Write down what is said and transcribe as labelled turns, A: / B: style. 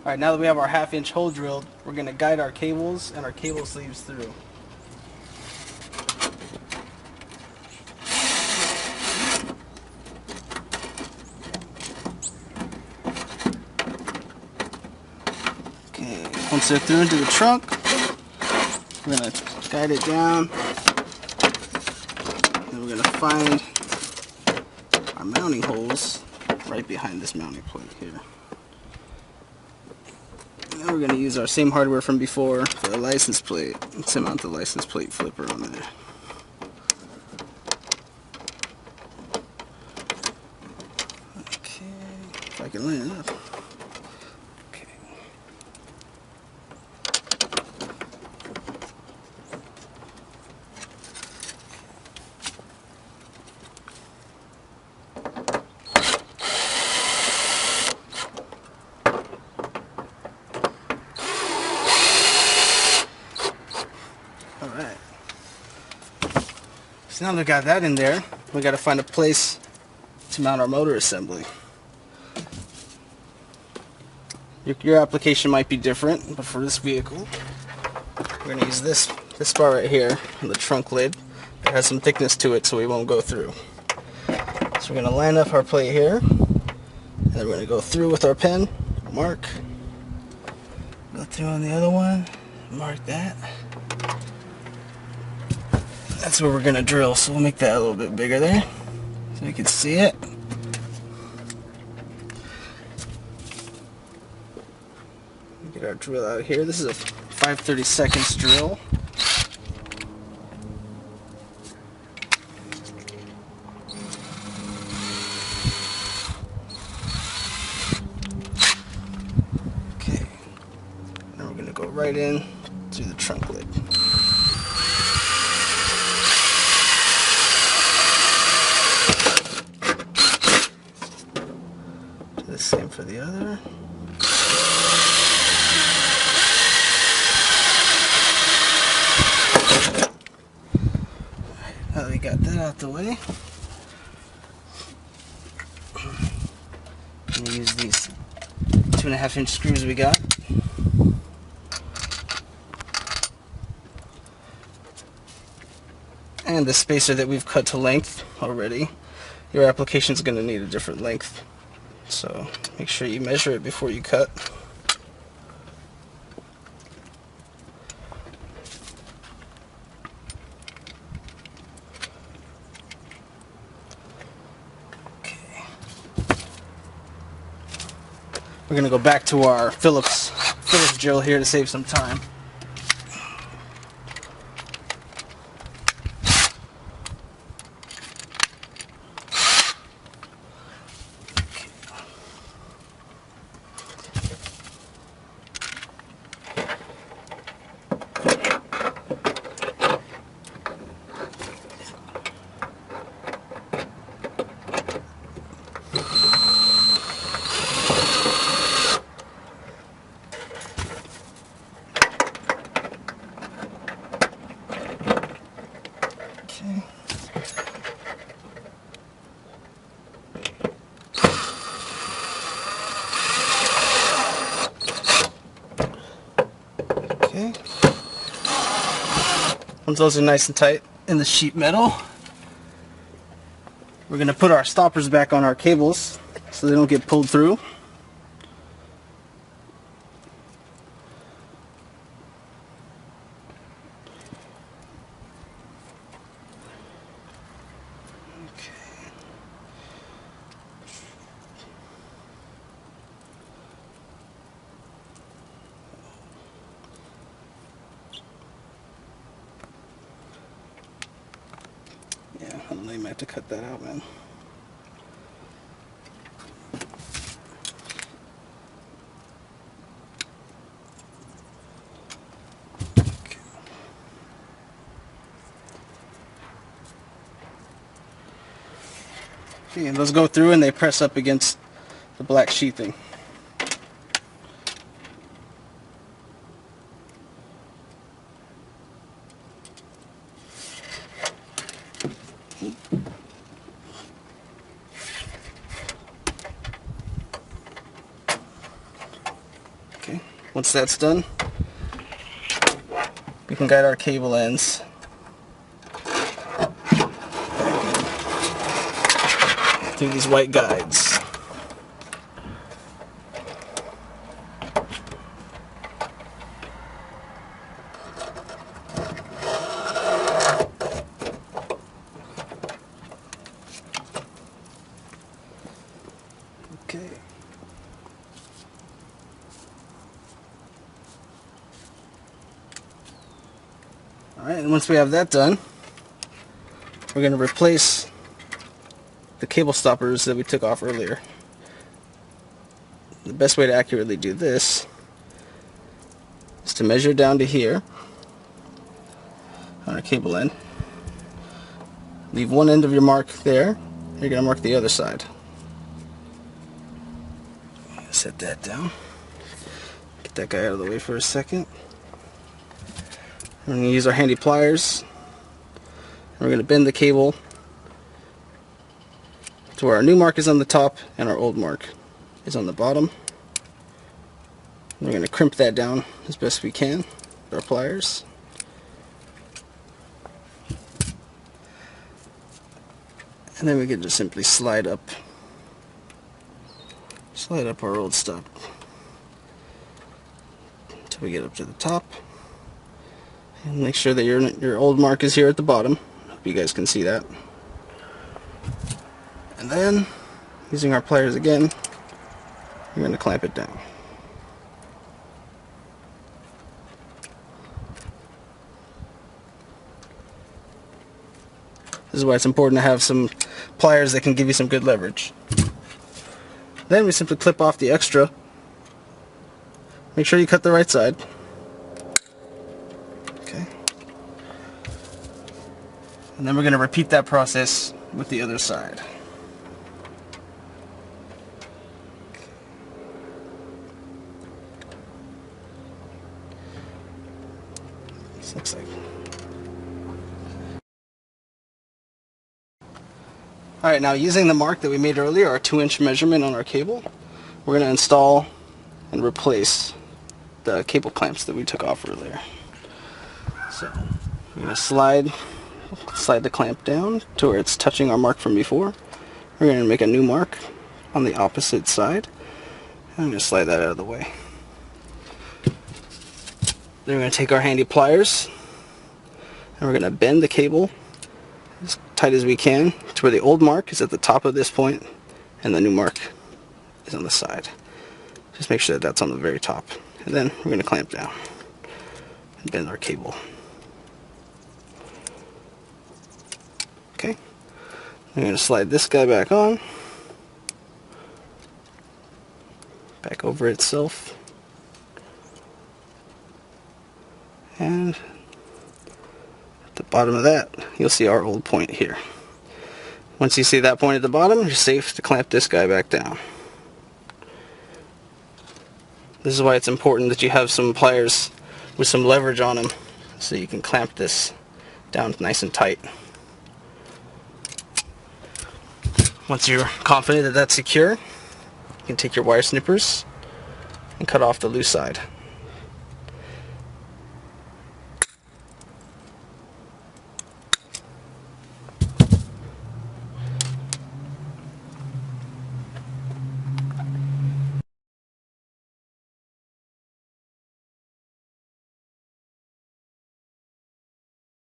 A: Alright, now that we have our 1/2 inch hole drilled, we're going to guide our cables and our cable sleeves through. Okay, once they're through into the trunk, we're going to guide it down, and we're going to find our mounting holes right behind this mounting plate here. And we're going to use our same hardware from before for the license plate to mount the license plate flipper on there. Okay, if I can line it up. Okay. Alright. So now that we got that in there, we got to find a place to mount our motor assembly. Your application might be different, but for this vehicle, we're going to use this bar right here on the trunk lid. It has some thickness to it so we won't go through. So we're going to line up our plate here, and then we're going to go through with our pen, mark, go through on the other one, mark that. That's where we're going to drill, so we'll make that a little bit bigger there so you can see it. Get our drill out here. This is a 5/32 drill. Okay, now we're going to go right in through the trunk lid. Do the same for the other. Now that we got that out the way, I'm going to use these 2.5 inch screws we got. And the spacer that we've cut to length already. Your application is going to need a different length, so make sure you measure it before you cut. We're going to go back to our Phillips drill here to save some time. Okay. Once those are nice and tight in the sheet metal, we're going to put our stoppers back on our cables so they don't get pulled through. Yeah, I don't know, you might have to cut that out, man. Okay, and those go through and they press up against the black sheathing. Once that's done, we can guide our cable ends through these white guides. Okay. Alright, and once we have that done, we're going to replace the cable stoppers that we took off earlier. The best way to accurately do this is to measure down to here on our cable end. Leave one end of your mark there. You're going to mark the other side. Set that down. Get that guy out of the way for a second. We're going to use our handy pliers. We're going to bend the cable to where our new mark is on the top and our old mark is on the bottom. We're going to crimp that down as best we can with our pliers. And then we can just simply slide up our old stop until we get up to the top. And make sure that your old mark is here at the bottom. Hope you guys can see that. And then, using our pliers again, we're going to clamp it down. This is why it's important to have some pliers that can give you some good leverage. Then we simply clip off the extra. Make sure you cut the right side. Okay. And then we're going to repeat that process with the other side. This looks like. Alright, now using the mark that we made earlier, our 2-inch measurement on our cable, we're going to install and replace the cable clamps that we took off earlier. So, we're going to slide the clamp down to where it's touching our mark from before. We're going to make a new mark on the opposite side. I'm going to slide that out of the way. Then we're going to take our handy pliers and we're going to bend the cable as tight as we can to where the old mark is at the top of this point and the new mark is on the side. Just make sure that that's on the very top. And then we're going to clamp down and bend our cable. Okay. I'm going to slide this guy back on, back over itself, and at the bottom of that you'll see our old point here. Once you see that point at the bottom, you're safe to clamp this guy back down. This is why it's important that you have some pliers with some leverage on them so you can clamp this down nice and tight. Once you're confident that that's secure, you can take your wire snippers and cut off the loose side.